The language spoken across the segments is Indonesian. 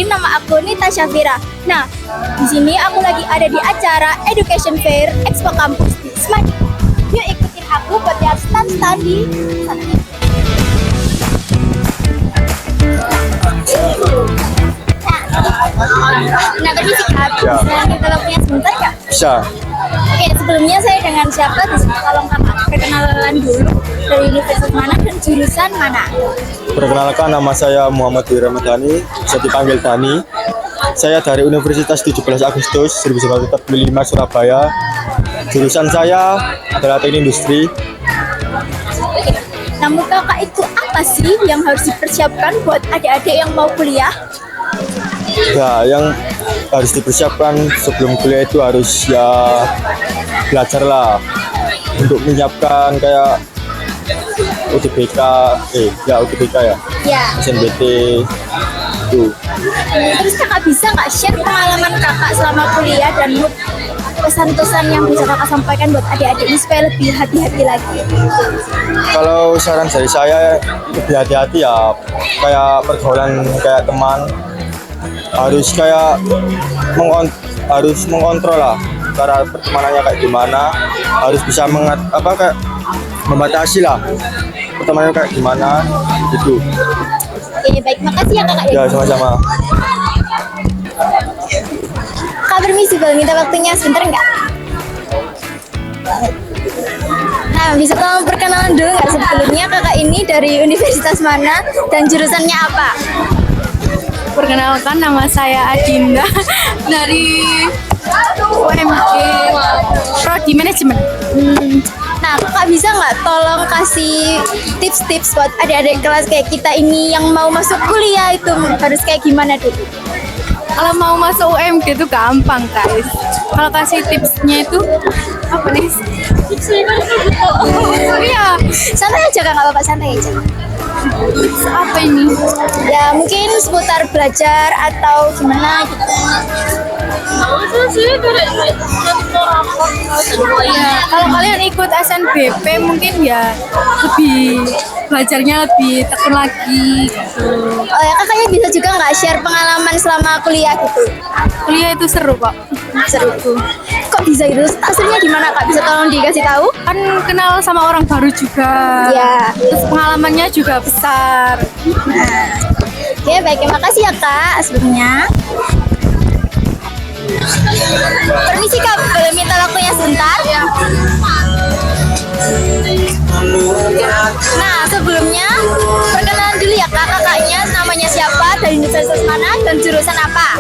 kenalin, nama aku Nita Syafira. Nah, di sini aku lagi ada di acara Education Fair Expo Kampus di Semarang. Yuk ikutin aku buat lihat stand-stand di sana. Nah, permisi Kak, bisa minta waktunya sebentar Kak? Bisa. Oke, sebelumnya saya dengan siapa? Tolong Kakak perkenalan dulu, dari universitas mana dan jurusan mana? Perkenalkan, nama saya Muhammad Dwi Ramadhani, bisa dipanggil Dani. Saya dari Universitas 17 Agustus 1945 Surabaya. Jurusan saya adalah Teknik Industri. Oke. Nah, menurut Kakak itu apa sih yang harus dipersiapkan buat adik-adik yang mau kuliah? Ya, yang harus dipersiapkan sebelum kuliah itu harus ya belajar lah untuk menyiapkan kayak UTBK, UTBK ya, Ya. SNBT itu. Terus Kakak bisa nggak share pengalaman Kakak selama kuliah dan pesan-pesan yang bisa Kakak sampaikan buat adik-adik ini supaya lebih hati-hati lagi? Kalau saran dari saya lebih hati-hati ya, kayak pergaulan kayak teman harus kayak harus mengontrol lah cara pertemanannya kayak gimana, harus bisa kayak membatasi lah pertemanannya kayak gimana gitu. Oke, baik, makasih ya Kakak. Ya, sama-sama. Kak, permisi, boleh minta waktunya sebentar nggak? Nah, bisa tolong perkenalan dulu nggak sebelumnya Kakak ini dari universitas mana dan jurusannya apa? Perkenalkan, nama saya Adinda dari UMG Prodi Manajemen. Nah, Kakak bisa nggak tolong kasih tips-tips buat adik-adik kelas kayak kita ini yang mau masuk kuliah itu harus kayak gimana dulu? Kalau mau masuk UMG itu gampang, guys. Kalau kasih tipsnya itu apa nih? Iya, Santai aja Kak, nggak apa-apa, santai aja. apa ini? Ya mungkin seputar belajar atau gimana gitu. Ya, kalau kalian ikut SNBP mungkin ya lebih belajarnya lebih tekun lagi gitu. Oh ya, Kakaknya bisa juga nggak share pengalaman selama kuliah gitu? Kuliah itu seru kok. Seru tuh. Kok bisa gitu? Aslinya di mana Kak? Bisa tolong dikasih tahu? Kan kenal sama orang baru juga. Ya. Terus pengalamannya juga besar. Oke, baik, terima kasih ya Kak sebelumnya. Permisi Kak, boleh minta waktunya sebentar? Nah, sebelumnya perkenalan dulu ya Kak, kakaknya namanya siapa, dari universitas mana, dan jurusan apa?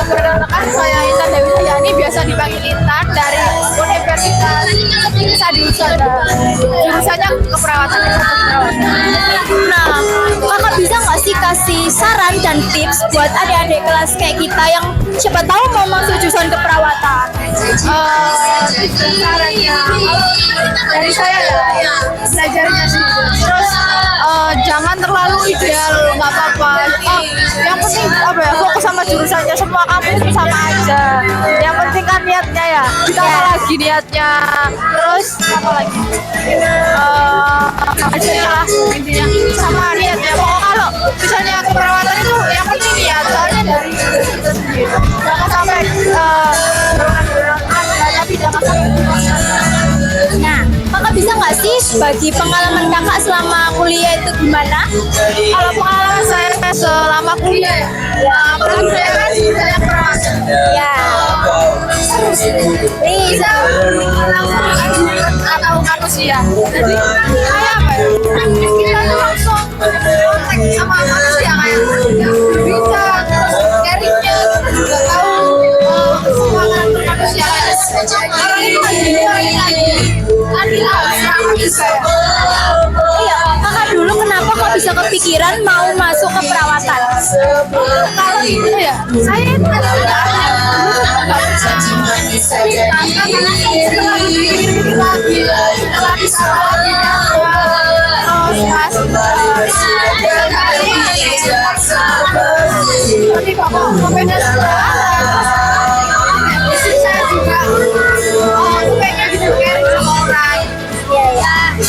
Perkenalkan, saya Intan Dewi Sayani, biasa dipanggil Intan, dari Universitas Sadusada. Jurusannya keperawatan. Nah, Kakak bisa nggak sih kasih saran dan tips buat adik-adik kelas kayak kita yang siapa tahu mau masuk jurusan keperawatan? Sarannya dari saya ya, belajarnya sih. Terus jangan terlalu ideal, nggak apa-apa. Yang penting apa ya, fokus sama jurusannya. Semua kampus sama aja. Yang penting kan niatnya ya. Ditambah lagi niatnya. Terus apa lagi? Hasilnya lah intinya sama niatnya. Pokoknya kalau misalnya keperawatan itu yang penting niat. Soalnya dari itu sendiri. Jangan sampai tapi jangan sampai. Nah, Kakak bisa nggak sih bagi pengalaman Kakak selama kuliah itu gimana? Kalau pengalaman saya selama kuliah ya, apalagi saya kan jurusannya perawatan. Ya. Bisa langsung atau manusia. Jadi kayak apa ya? Kita tuh langsung kontak sama manusia kayak bisa terus caringnya kita juga tahu semua karakter manusia. Orang itu adil bisa ya. Iya, Kakak dulu kenapa kok bisa kepikiran mau masuk ke perawatan? Kalau itu ya, saya itu kan nggak bisa.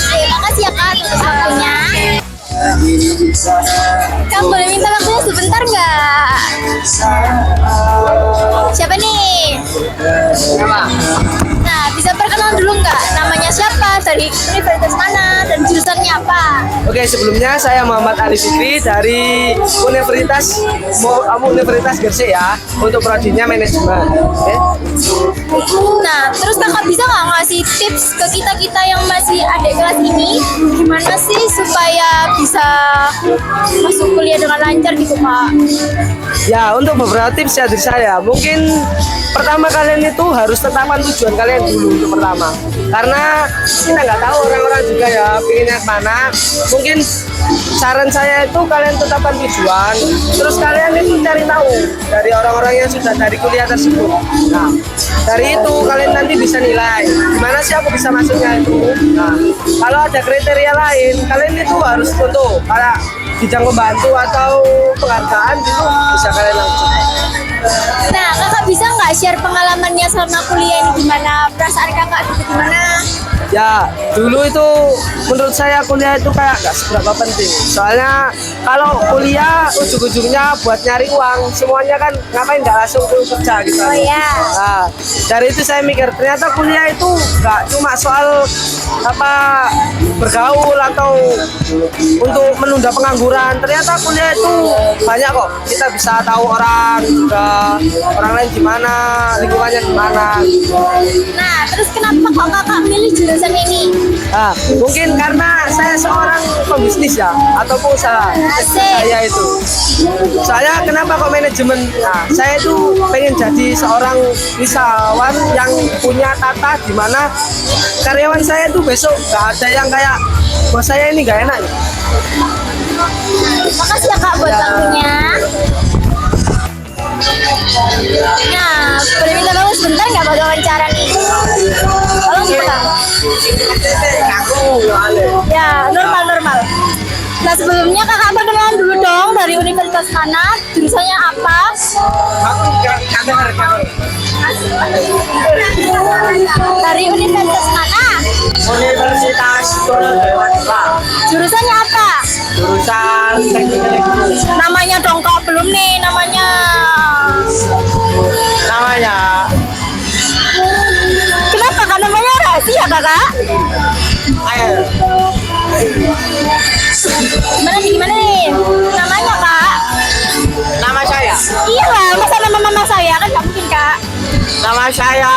Terima kasih ya Kak atas waktunya. Kak, boleh minta waktunya sebentar nggak? dulu nggak? Namanya siapa? Dari universitas mana? Dan jurusannya apa? Oke, sebelumnya saya Muhammad Ali Fikri dari Universitas Gresik ya, untuk prodinya manajemen. Oke. Nah, terus kakak bisa nggak ngasih tips ke kita-kita yang masih adik kelas ini? Gimana sih supaya bisa masuk kuliah dengan lancar gitu, Kak? Ya, untuk beberapa tips ya dari saya, mungkin pertama kalian itu harus tetapkan tujuan kalian dulu untuk pertama. Karena kita nggak tahu orang-orang juga ya pengennya kemana. Mungkin saran saya itu kalian tetapkan tujuan, terus kalian itu cari tahu dari orang-orang yang sudah dari kuliah tersebut. Nah, dari itu kalian nanti bisa nilai gimana sih aku bisa masuknya itu. Nah, kalau ada kriteria lain, kalian itu harus contoh kayak bidang pembantu atau penghargaan itu bisa kalian langsung. Nah, kakak bisa nggak share pengalamannya selama kuliah ini gimana? Perasaan kakak gitu gimana? Ya, dulu itu menurut saya kuliah itu kayak gak seberapa penting. Soalnya kalau kuliah ujung-ujungnya buat nyari uang, semuanya kan ngapain gak langsung ke kerja gitu. Oh iya. Nah, dari itu saya mikir ternyata kuliah itu gak cuma soal bergaul atau untuk menunda pengangguran. Ternyata kuliah itu banyak kok. Kita bisa tahu orang juga, orang lain gimana, lingkungannya gimana. Nah, terus kenapa kok kakak milih jurusan ini? Nah, mungkin karena saya seorang pembisnis ya, atau pengusaha. Asik. Saya itu. Saya kenapa kok manajemen? Nah, saya itu pengen jadi seorang wisatawan yang punya tata di mana karyawan saya itu besok gak ada yang kayak bos saya ini gak enak. Makasih ya kak buat waktunya. Nah, boleh minta tolong sebentar nggak buat wawancara nih? Tolong sebentar. Ya, normal. Nah, sebelumnya kakak perkenalan dulu dong, dari universitas mana, jurusannya apa? Dari universitas mana? Universitas Dewata. Jurusannya apa? Jurusan teknik elektronik. Namanya dong kak, belum nih namanya. Namanya Kenapa kak namanya rahasia kakak? Air. Gimana nih? Namanya kak? Nama saya. Iya lah, masa nama mama saya kan nggak mungkin kak. Nama saya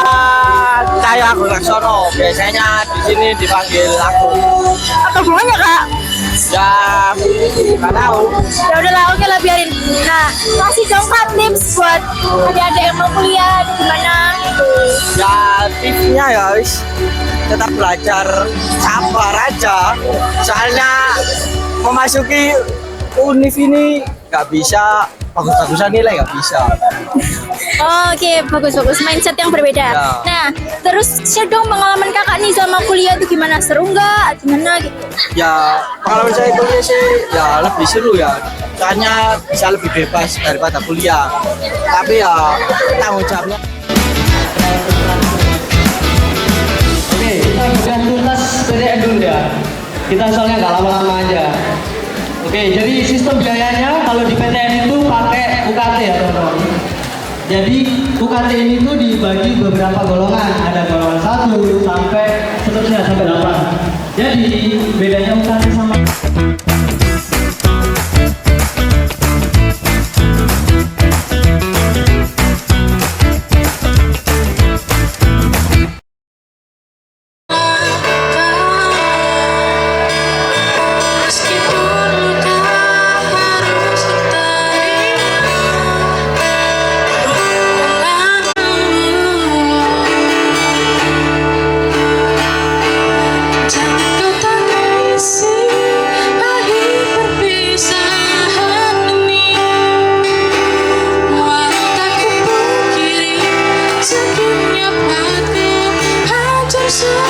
Cahyo Agung Laksono. Biasanya di sini dipanggil aku. Apa hubungannya kak? Ya, nggak tahu. Ya udahlah, oke lah biarin. Nah, kasih dong kak tips buat adik-adik yang mau kuliah gimana gitu. Ya, tipsnya ya, guys, tetap belajar, sabar aja. Soalnya memasuki univ ini nggak bisa bagus-bagusan nilai, nggak bisa. Oke, bagus mindset yang berbeda. Ya. Nah, terus share dong pengalaman kakak nih sama kuliah itu gimana, seru nggak? Gimana gitu? Ya, pengalaman saya kuliah sih ya lebih seru ya. Soalnya bisa lebih bebas daripada kuliah. Tapi ya tanggung jawabnya. Oke, kita bukan tuntas PTN dulu ya. Kita soalnya nggak lama-lama aja. Oke, jadi sistem biayanya kalau di PTN itu pakai UKT ya teman-teman. Jadi UKT ini tuh dibagi beberapa golongan. Ada golongan 1 sampai seterusnya sampai 8. Jadi bedanya UKT sama Sakitnya hati hancur.